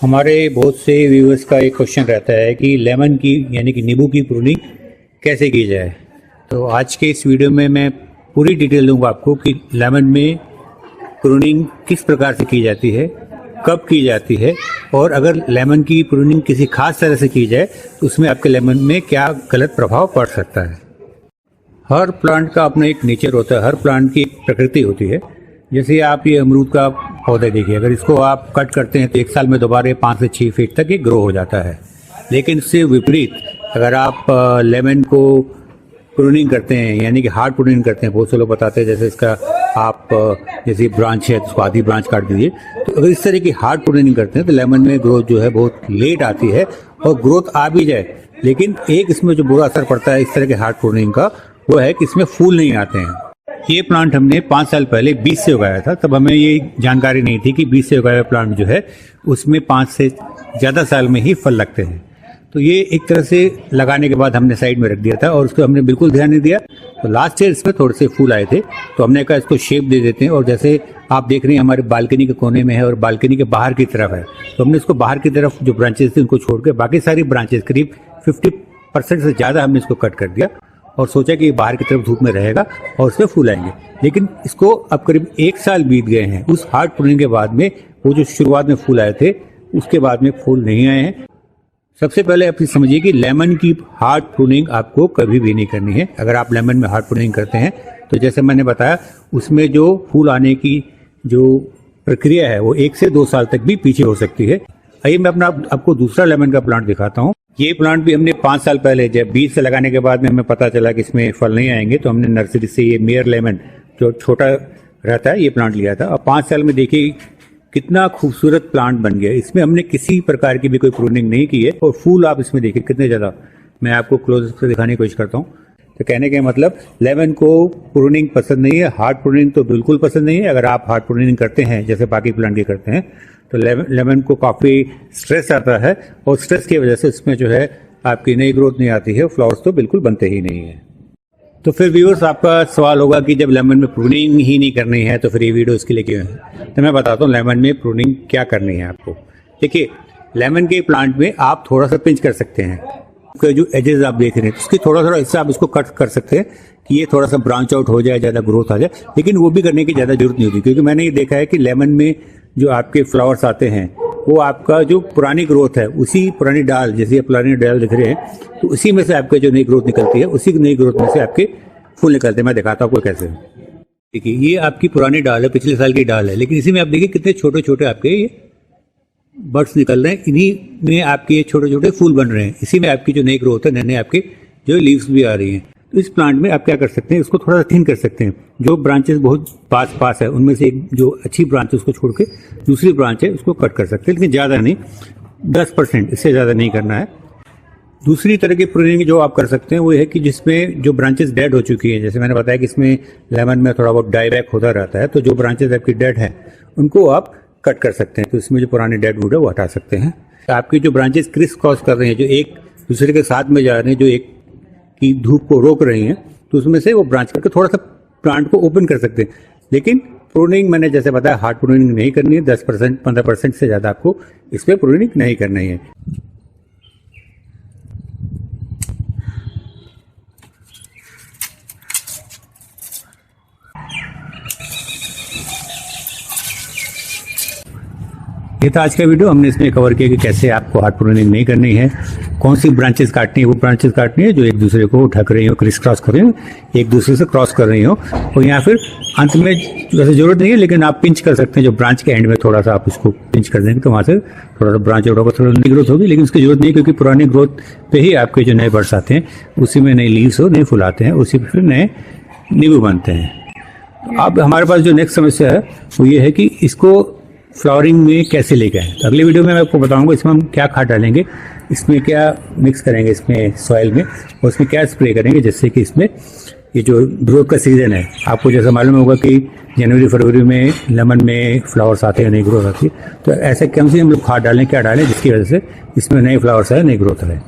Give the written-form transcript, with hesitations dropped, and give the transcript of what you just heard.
हमारे बहुत से व्यूअर्स का एक क्वेश्चन रहता है कि लेमन की यानी कि नींबू की प्रूनिंग कैसे की जाए। तो आज के इस वीडियो में मैं पूरी डिटेल दूंगा आपको कि लेमन में प्रूनिंग किस प्रकार से की जाती है, कब की जाती है, और अगर लेमन की प्रूनिंग किसी खास तरह से की जाए तो उसमें आपके लेमन में क्या गलत प्रभाव पड़ सकता है। हर प्लांट का अपना एक नेचर होता है, हर प्लांट की एक प्रकृति होती है। जैसे आप ये अमरूद का पौधा देखिए, अगर इसको आप कट करते हैं तो एक साल में दोबारा 5 से 6 फीट तक ये ग्रो हो जाता है। लेकिन इससे विपरीत अगर आप लेमन को प्रूनिंग करते हैं यानी कि हार्ड प्रूनिंग करते हैं, बहुत से लोग बताते हैं जैसे इसका आप जैसे ब्रांच है तो उसको आधी ब्रांच काट दीजिए। तो अगर इस तरह की हार्ड प्रूनिंग करते हैं तो लेमन में ग्रोथ जो है बहुत लेट आती है, और ग्रोथ आ भी जाए लेकिन एक इसमें जो बुरा असर पड़ता है इस तरह के हार्ड प्रूनिंग का, वो है कि इसमें फूल नहीं आते हैं। ये प्लांट हमने 5 साल पहले 20 से उगाया था। तब हमें ये जानकारी नहीं थी कि 20 से उगाया प्लांट जो है उसमें 5 से ज़्यादा साल में ही फल लगते हैं। तो ये एक तरह से लगाने के बाद हमने साइड में रख दिया था और उसको हमने बिल्कुल ध्यान नहीं दिया। तो लास्ट ईयर इसमें थोड़े से फूल आए थे, तो हमने कहा इसको शेप दे देते हैं। और जैसे आप देख रहे हैं हमारे बालकनी के कोने में है और बालकनी के बाहर की तरफ है, तो हमने इसको बाहर की तरफ जो ब्रांचेस थे उनको छोड़ के बाकी सारी ब्रांचेस करीब 50% से ज़्यादा हमने इसको कट कर दिया और सोचा कि बाहर की तरफ धूप में रहेगा और उसमें फूल आएंगे। लेकिन इसको अब करीब 1 साल बीत गए हैं। उस हार्ड प्रूनिंग के बाद में वो जो शुरुआत में फूल आए थे उसके बाद में फूल नहीं आए हैं। सबसे पहले आप समझिए कि लेमन की हार्ड प्रूनिंग आपको कभी भी नहीं करनी है। अगर आप लेमन में हार्ड प्रूनिंग करते हैं तो जैसे मैंने बताया उसमें जो फूल आने की जो प्रक्रिया है वो 1 से 2 साल तक भी पीछे हो सकती है। आइए मैं आपको दूसरा लेमन का प्लांट दिखाता हूँ। ये प्लांट भी हमने 5 साल पहले जब बीज से लगाने के बाद में हमें पता चला कि इसमें फल नहीं आएंगे, तो हमने नर्सरी से ये मेयर लेमन जो छोटा रहता है ये प्लांट लिया था। और 5 साल में देखिए कितना खूबसूरत प्लांट बन गया। इसमें हमने किसी प्रकार की भी कोई प्रूनिंग नहीं की है और फूल आप इसमें देखिए कितने ज़्यादा। मैं आपको क्लोज से दिखाने की कोशिश करता हूँ। तो कहने का मतलब लेमन को प्रूनिंग पसंद नहीं है, हार्ड प्रूनिंग तो बिल्कुल पसंद नहीं है। अगर आप हार्ड प्रूनिंग करते हैं जैसे बाकी प्लांट की करते हैं तो लेमन को काफ़ी स्ट्रेस आता है और स्ट्रेस की वजह से इसमें जो है आपकी नई ग्रोथ नहीं आती है, फ्लावर्स तो बिल्कुल बनते ही नहीं है। तो फिर व्यूअर्स आपका सवाल होगा कि जब लेमन में प्रूनिंग ही नहीं करनी है तो फिर ये वीडियो इसके लिए क्यों है। तो मैं बताता हूँ लेमन में प्रूनिंग क्या करनी है आपको। देखिए लेमन के प्लांट में आप थोड़ा सा पिंच कर सकते हैं। जो एजेस आप देख रहे हैं उसकी थोड़ा हिस्सा आप इसको कट कर सकते हैं कि ये थोड़ा सा ब्रांच आउट हो जाए, ज़्यादा ग्रोथ आ जाए। लेकिन वो भी करने की ज़्यादा जरूरत नहीं होती, क्योंकि मैंने ये देखा है कि लेमन में जो आपके फ्लावर्स आते हैं वो आपका जो पुरानी ग्रोथ है उसी पुरानी डाल, जैसे पुरानी डाल दिख रहे हैं तो उसी में से आपके जो नई ग्रोथ निकलती है उसी नई ग्रोथ में से आपके फूल निकलते हैं। मैं दिखाता हूँ आपको कैसे। देखिए ये आपकी पुरानी डाल है, पिछले साल की डाल है, लेकिन इसी में आप देखिए कितने छोटे छोटे आपके ये बर्ड्स निकल रहे हैं। इन्हीं में आपके ये छोटे छोटे फूल बन रहे हैं। इसी में आपकी जो नई ग्रोथ है, नए आपके जो लीव्स भी आ रही हैं। तो इस प्लांट में आप क्या कर सकते हैं, इसको थोड़ा सा थिन कर सकते हैं। जो ब्रांचेस बहुत पास है उनमें से एक जो अच्छी ब्रांच है उसको छोड़ के दूसरी ब्रांच है उसको कट कर सकते हैं, लेकिन ज़्यादा नहीं, 10%, इससे ज़्यादा नहीं करना है। दूसरी तरह की प्रूनिंग जो आप कर सकते हैं वो है कि जिसमें जो ब्रांचेस डेड हो चुकी हैं, जैसे मैंने बताया कि इसमें लेमन में थोड़ा बहुत डाई बैक होता रहता है, तो जो ब्रांचेस आपकी डेड हैं उनको आप कट कर सकते हैं। तो इसमें जो पुरानी डेड वुड है वो हटा सकते हैं। आपकी जो ब्रांचेस क्रिस क्रॉस कर रही हैं, जो एक दूसरे के साथ में जा रहे हैं, जो एक की धूप को रोक रही हैं, तो उसमें से वो ब्रांच करके थोड़ा सा प्लांट को ओपन कर सकते हैं। लेकिन प्रूनिंग मैंने जैसे बताया हार्ड प्रूनिंग नहीं करनी है। 10% 15% से ज़्यादा आपको इस पर प्रूनिंग नहीं करनी है। ये था आज का वीडियो। हमने इसमें कवर किया कि कैसे आपको हार्ड प्रूनिंग नहीं करनी है, कौन सी ब्रांचेस काटनी है, वो ब्रांचेस काटनी है जो एक दूसरे को ढक रही हो, क्रिस क्रॉस कर रही हो, एक दूसरे से क्रॉस कर रही हो। और यहाँ फिर अंत में वैसे जरूरत नहीं है, लेकिन आप पिंच कर सकते हैं। जो ब्रांच के एंड में थोड़ा सा आप उसको पिंच कर देंगे तो वहाँ से थोड़ा सा ब्रांच आउट होगा, थोड़ा नई ग्रोथ होगी। लेकिन उसकी जरूरत नहीं है, क्योंकि पुरानी ग्रोथ पे ही आपके जो नए बर्ड्स आते हैं उसी में नए लीव्स हो, नए फूल आते हैं, उसी पर फिर नए नींबू बनते हैं। अब हमारे पास जो नेक्स्ट समस्या है वो ये है कि इसको फ्लावरिंग में कैसे लेके आए। तो अगले वीडियो में मैं आपको बताऊंगा इसमें हम क्या खाद डालेंगे, इसमें क्या मिक्स करेंगे इसमें सॉइल में, और उसमें क्या स्प्रे करेंगे, जिससे कि इसमें ये जो ग्रोथ का सीजन है, आपको जैसा मालूम होगा कि जनवरी फरवरी में लेमन में फ्लावर्स आते हैं, नई ग्रोथ आती है। तो ऐसे कम से हम लोग खाद डालें, क्या डालें जिसकी वजह से इसमें नए फ्लावर्स आए, नई ग्रोथ आए।